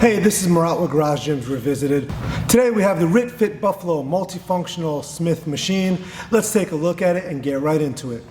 Hey, this is Murat with Garage Gyms Revisited. Today we have the RitFit Buffalo multifunctional Smith machine. Let's take a look at it and get right into it.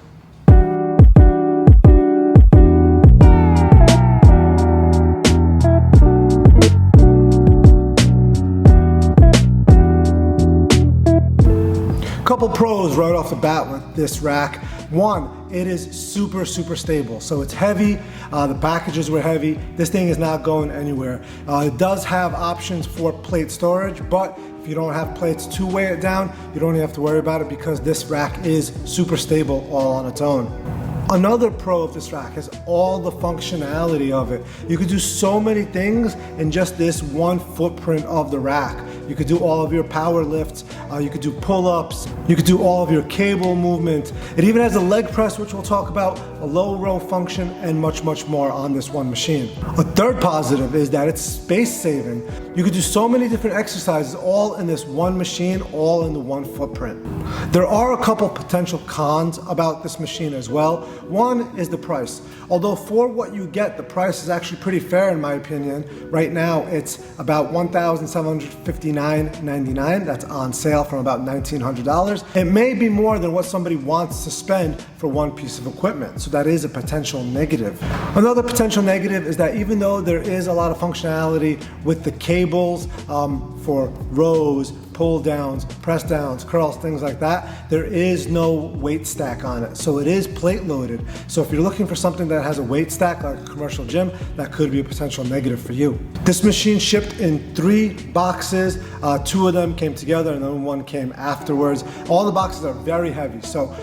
Couple pros right off the bat with this rack. One, it is super stable. So it's heavy, the packages were heavy. This thing is not going anywhere. It does have options for plate storage, but if you don't have plates to weigh it down, you don't even have to worry about it because this rack is super stable all on its own. Another pro of this rack is all the functionality of it. You could do so many things in just this one footprint of the rack. You could do all of your power lifts, you could do pull-ups, you could do all of your cable movement. It even has a leg press, which we'll talk about, a low row function, and much more on this one machine. A third positive is that it's space saving. You could do so many different exercises all in this one machine, all in the one footprint. There are a couple potential cons about this machine as well. One is the price. Although for what you get, the price is actually pretty fair in my opinion. Right now it's about $1,759.99. That's on sale from about $1,900. It may be more than what somebody wants to spend for one piece of equipment, so that is a potential negative. Another potential negative is that even though there is a lot of functionality with the cables for rows, pull downs, press downs, curls, things like that, there is no weight stack on it. So it is plate loaded. So if you're looking for something that has a weight stack like a commercial gym, that could be a potential negative for you. This machine shipped in 3 boxes. 2 of them came together and then one came afterwards. All the boxes are very heavy. So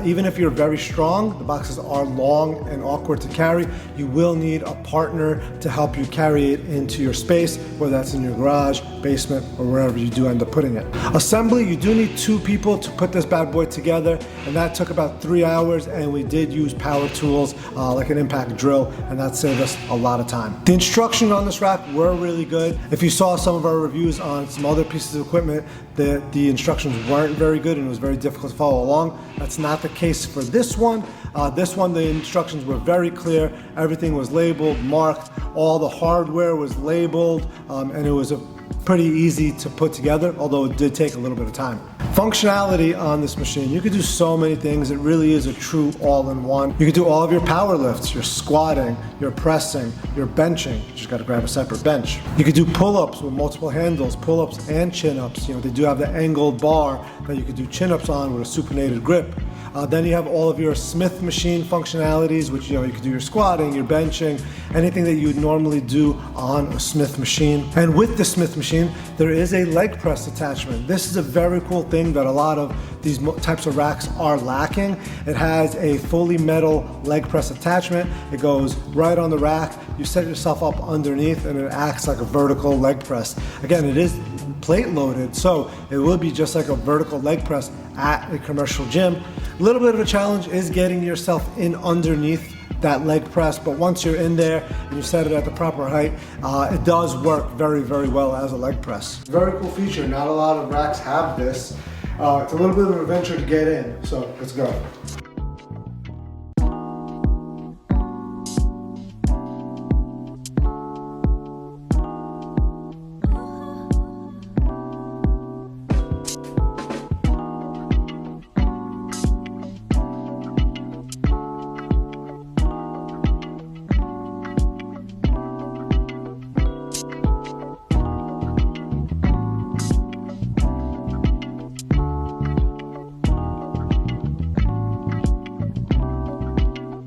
even if you're very strong, the boxes are long and awkward to carry. You will need a partner to help you carry it into your space, whether that's in your garage, basement, or wherever you do end up putting it. Assembly, you do need 2 people to put this bad boy together, and that took about 3 hours, and we did use power tools like an impact drill, and that saved us a lot of time. The instructions on this rack were really good. If you saw some of our reviews on some other pieces of equipment, the instructions weren't very good and it was very difficult to follow along. That's not the case for this one. The instructions were very clear. Everything was labeled, marked, all the hardware was labeled, and it was pretty easy to put together, although it did take a little bit of time. Functionality on this machine, you could do so many things. It really is a true all-in-one. You could do all of your power lifts, your squatting, your pressing, your benching. You just gotta grab a separate bench. You could do pull-ups with multiple handles, pull-ups and chin-ups. You know, they do have the angled bar that you could do chin-ups on with a supinated grip. Then you have all of your Smith machine functionalities, which you could do your squatting, your benching, anything that you would normally do on a Smith machine. And with the Smith machine, there is a leg press attachment. This is a very cool thing that a lot of these types of racks are lacking. It has a fully metal leg press attachment. It goes right on the rack. You set yourself up underneath and it acts like a vertical leg press. Again, it is plate loaded, so it will be just like a vertical leg press at a commercial gym. A little bit of a challenge is getting yourself in underneath that leg press, but once you're in there and you set it at the proper height, it does work very well as a leg press. Very cool feature. Not a lot of racks have this. It's a little bit of an adventure to get in, so let's go.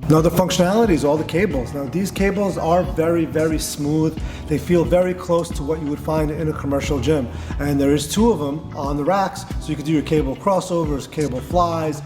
Another functionality is all the cables. Now these cables are very smooth. They feel very close to what you would find in a commercial gym. And there is 2 of them on the racks, so you could do your cable crossovers, cable flies,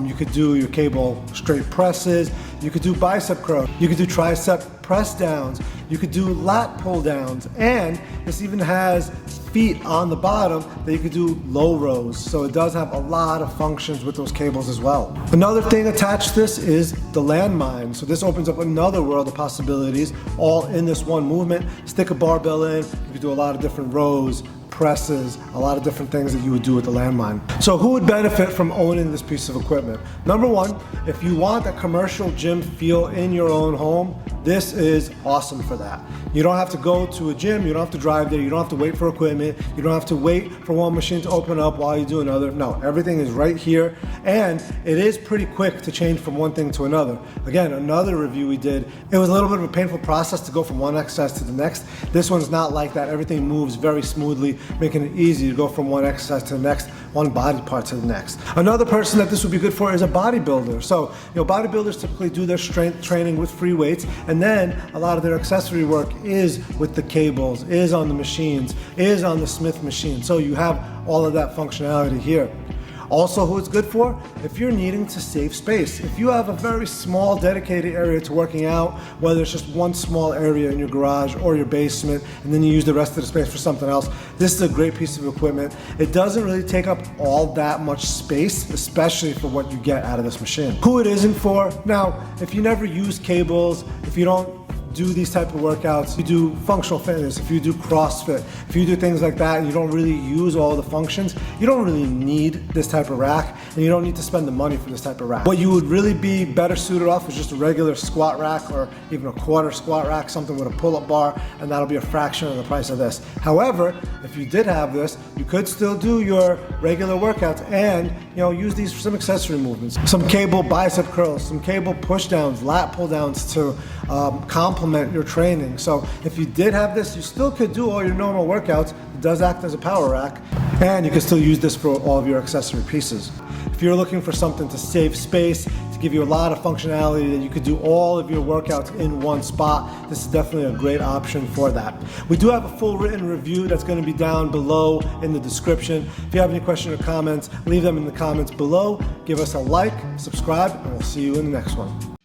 you could do your cable straight presses, you could do bicep curls, you could do tricep press downs, you could do lat pull downs, and this even has feet on the bottom that you could do low rows. So it does have a lot of functions with those cables as well. Another thing attached to this is the landmine. So this opens up another world of possibilities all in this one movement. Stick a barbell in, you could do a lot of different rows, presses, a lot of different things that you would do with the landmine. So who would benefit from owning this piece of equipment? Number one, if you want a commercial gym feel in your own home, This is awesome for that. You don't have to go to a gym, you don't have to drive there, you don't have to wait for equipment, you don't have to wait for one machine to open up while you do another. No, everything is right here, and it is pretty quick to change from one thing to another. Again, another review we did, it was a little bit of a painful process to go from one exercise to the next. This one's not like that. Everything moves very smoothly, making it easy to go from one exercise to the next, one body part to the next. Another person that this would be good for is a bodybuilder. So, bodybuilders typically do their strength training with free weights, and then a lot of their accessory work is with the cables, is on the machines, is on the Smith machine. So you have all of that functionality here. Also, who it's good for? If you're needing to save space. If you have a very small dedicated area to working out, whether it's just one small area in your garage or your basement, and then you use the rest of the space for something else, this is a great piece of equipment. It doesn't really take up all that much space, especially for what you get out of this machine. Who it isn't for? Now, if you never use cables, if you don't do these type of workouts, you do functional fitness, if you do CrossFit, if you do things like that and you don't really use all the functions, you don't really need this type of rack, and you don't need to spend the money for this type of rack. What you would really be better suited off is just a regular squat rack, or even a quarter squat rack, something with a pull-up bar, and that'll be a fraction of the price of this. However, if you did have this, you could still do your regular workouts and use these for some accessory movements. Some cable bicep curls, some cable push downs, lat pull downs to complement your training. So if you did have this, you still could do all your normal workouts. It does act as a power rack, and you can still use this for all of your accessory pieces. If you're looking for something to save space, to give you a lot of functionality, that you could do all of your workouts in one spot, this is definitely a great option for that. We do have a full written review that's going to be down below in the description. If you have any questions or comments, leave them in the comments below. Give us a like, subscribe, and we'll see you in the next one.